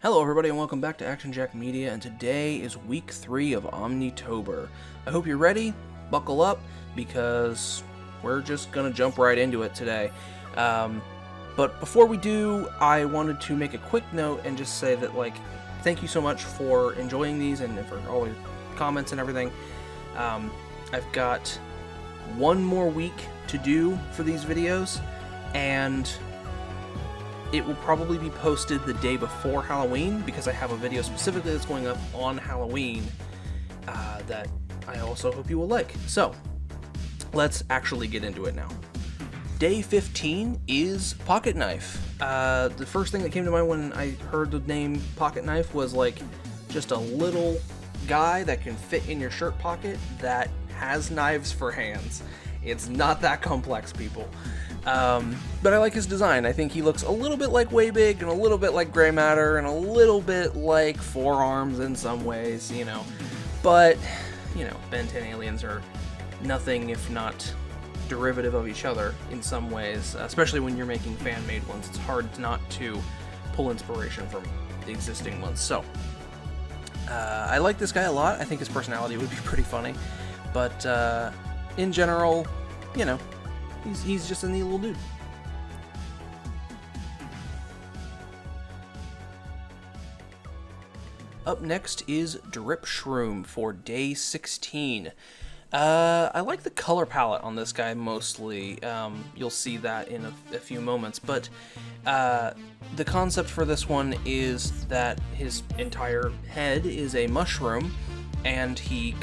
Hello everybody and welcome back to Action Jack Media, and today is week 3 of Omnitober. I hope you're ready, buckle up, because we're just gonna jump right into it today. But before we do, I wanted to make a quick note and just say that, thank you so much for enjoying these and for all your comments and everything. I've got one more week to do for these videos, and it will probably be posted the day before Halloween, because I have a video specifically that's going up on Halloween that I also hope you will like. So, let's actually get into it now. Day 15 is Pocket Knife. The first thing that came to mind when I heard the name Pocket Knife was just a little guy that can fit in your shirt pocket that has knives for hands. It's not that complex, people. But I like his design. I think he looks a little bit like Waybig, and a little bit like Gray Matter, and a little bit like Forearms in some ways, But, Ben 10 aliens are nothing if not derivative of each other in some ways, especially when you're making fan-made ones. It's hard not to pull inspiration from the existing ones. So, I like this guy a lot. I think his personality would be pretty funny. But, in general, he's just a neat little dude. Up next is Drip Shroom for day 16. I like the color palette on this guy mostly. You'll see that in a few moments, but the concept for this one is that his entire head is a mushroom, and he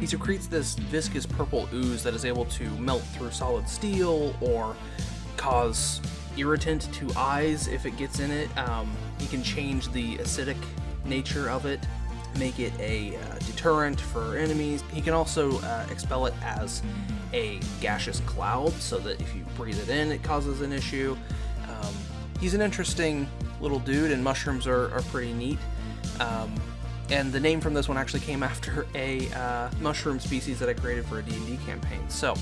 secretes this viscous purple ooze that is able to melt through solid steel or cause irritant to eyes if it gets in it. He can change the acidic nature of it, make it a deterrent for enemies. He can also expel it as a gaseous cloud, so that if you breathe it in, it causes an issue. He's an interesting little dude, and mushrooms are pretty neat. And the name from this one actually came after a mushroom species that I created for a D&D campaign. So,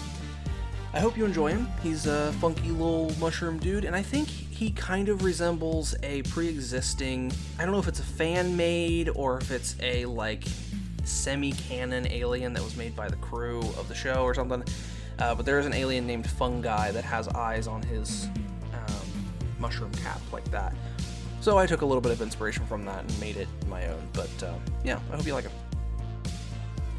I hope you enjoy him. He's a funky little mushroom dude, and I think he kind of resembles a pre-existing, I don't know if it's a fan-made or if it's a, semi-canon alien that was made by the crew of the show or something. But there is an alien named Fungi that has eyes on his mushroom cap like that. So I took a little bit of inspiration from that and made it my own, but yeah, I hope you like it.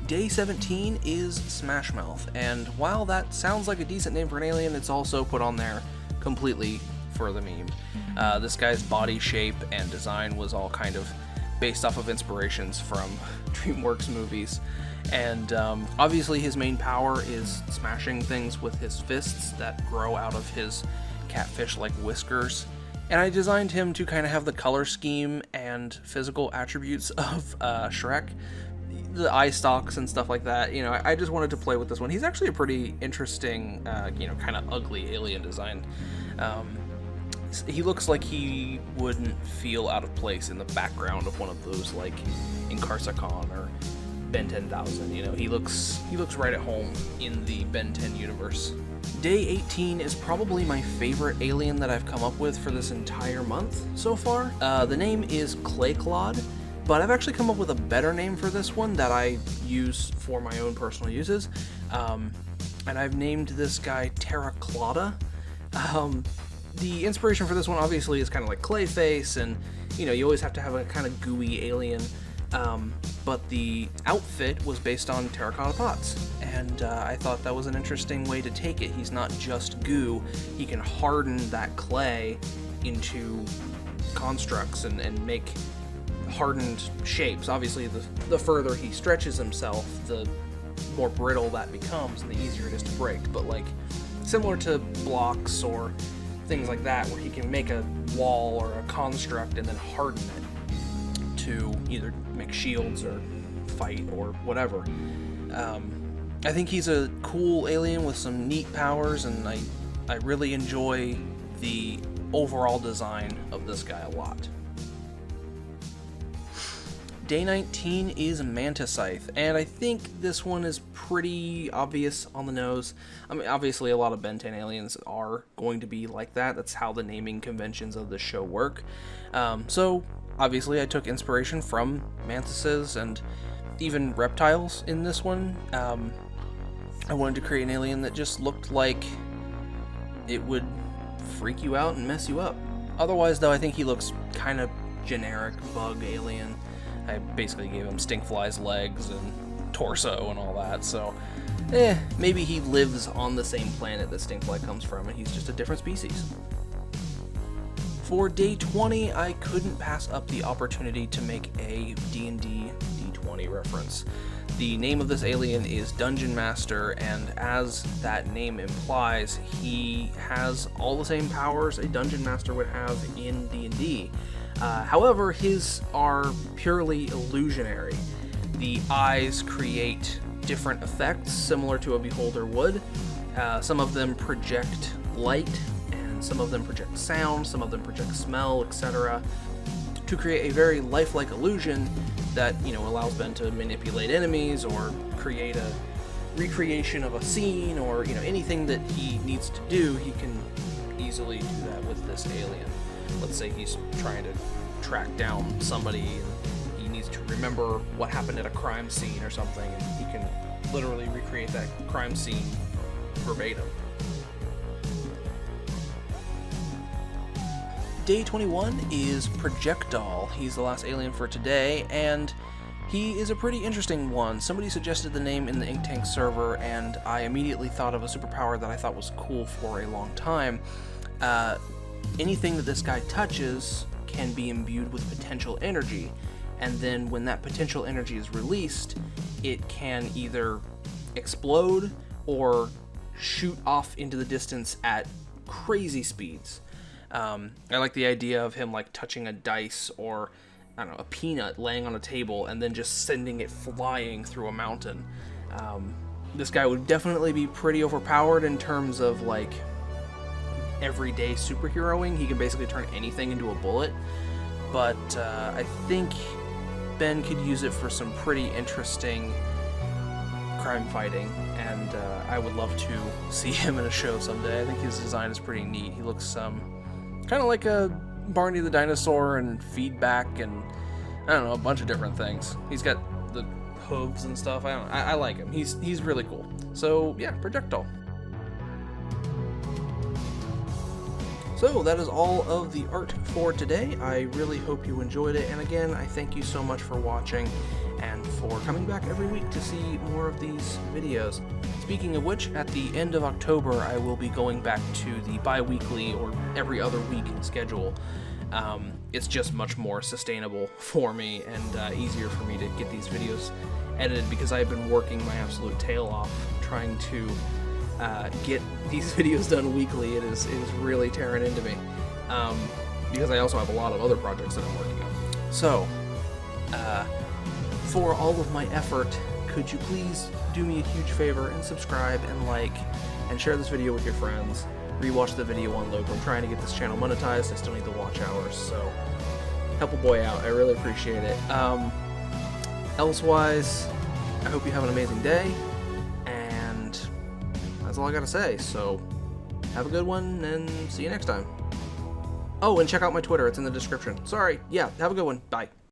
Day 17 is Smashmouth, and while that sounds like a decent name for an alien, it's also put on there completely for the meme. This guy's body shape and design was all kind of based off of inspirations from DreamWorks movies, and obviously his main power is smashing things with his fists that grow out of his catfish-like whiskers. And I designed him to kind of have the color scheme and physical attributes of Shrek, the eye stalks and stuff like that. I just wanted to play with this one. He's actually a pretty interesting, kind of ugly alien design. He looks like he wouldn't feel out of place in the background of one of those, in Karsakon or Ben 10,000. He looks right at home in the Ben 10 universe. Day 18 is probably my favorite alien that I've come up with for this entire month so far. The name is Clayclaude, but I've actually come up with a better name for this one that I use for my own personal uses. And I've named this guy Terraclauda. The inspiration for this one obviously is kind of like Clayface, and you always have to have a kind of gooey alien. But the outfit was based on terracotta pots, and I thought that was an interesting way to take it. He's not just goo, he can harden that clay into constructs and make hardened shapes. Obviously, the further he stretches himself, the more brittle that becomes, and the easier it is to break. But similar to blocks or things like that, where he can make a wall or a construct and then harden it to either make shields or fight or whatever. I think he's a cool alien with some neat powers, and I really enjoy the overall design of this guy a lot. Day 19 is Mantascythe, and I think this one is pretty obvious on the nose. I mean, obviously a lot of Ben 10 aliens are going to be like that. That's how the naming conventions of the show work. So Obviously, I took inspiration from mantises and even reptiles in this one. I wanted to create an alien that just looked like it would freak you out and mess you up. Otherwise, though, I think he looks kind of generic bug alien. I basically gave him stinkfly's legs and torso and all that, so maybe he lives on the same planet that stinkfly comes from and he's just a different species. For day 20, I couldn't pass up the opportunity to make a D&D D20 reference. The name of this alien is Dungeon Master, and as that name implies, he has all the same powers a Dungeon Master would have in D&D. However, his are purely illusionary. The eyes create different effects similar to a beholder would. Some of them project light, and some of them project sound, some of them project smell, etc., to create a very lifelike illusion that, allows Ben to manipulate enemies or create a recreation of a scene or, anything that he needs to do, he can easily do that with this alien. Let's say he's trying to track down somebody and he needs to remember what happened at a crime scene or something, and he can literally recreate that crime scene verbatim. Day 21 is Projectile. He's the last alien for today, and he is a pretty interesting one. Somebody suggested the name in the Ink Tank server, and I immediately thought of a superpower that I thought was cool for a long time. Anything that this guy touches can be imbued with potential energy, and then when that potential energy is released, it can either explode or shoot off into the distance at crazy speeds. I like the idea of him like touching a dice or, I don't know, a peanut laying on a table and then just sending it flying through a mountain. This guy would definitely be pretty overpowered in terms of like everyday superheroing. He can basically turn anything into a bullet, but I think Ben could use it for some pretty interesting crime fighting, and I would love to see him in a show someday. I think his design is pretty neat. He looks kind of like a Barney the Dinosaur and feedback and, I don't know, a bunch of different things. He's got the hooves and stuff. I like him. He's really cool. So yeah, Projectile. So that is all of the art for today. I really hope you enjoyed it, and again, I thank you so much for watching and for coming back every week to see more of these videos. Speaking of which, at the end of October, I will be going back to the bi-weekly or every other week schedule. It's just much more sustainable for me and easier for me to get these videos edited, because I've been working my absolute tail off trying to get these videos done weekly. It is really tearing into me, because I also have a lot of other projects that I'm working on. So, for all of my effort, could you please do me a huge favor and subscribe and like and share this video with your friends. Rewatch the video on loop. I'm trying to get this channel monetized. I still need the watch hours, so help a boy out. I really appreciate it. Elsewise, I hope you have an amazing day, and that's all I gotta say. So have a good one, and see you next time. Oh, and check out my Twitter. It's in the description. Sorry. Yeah, have a good one. Bye.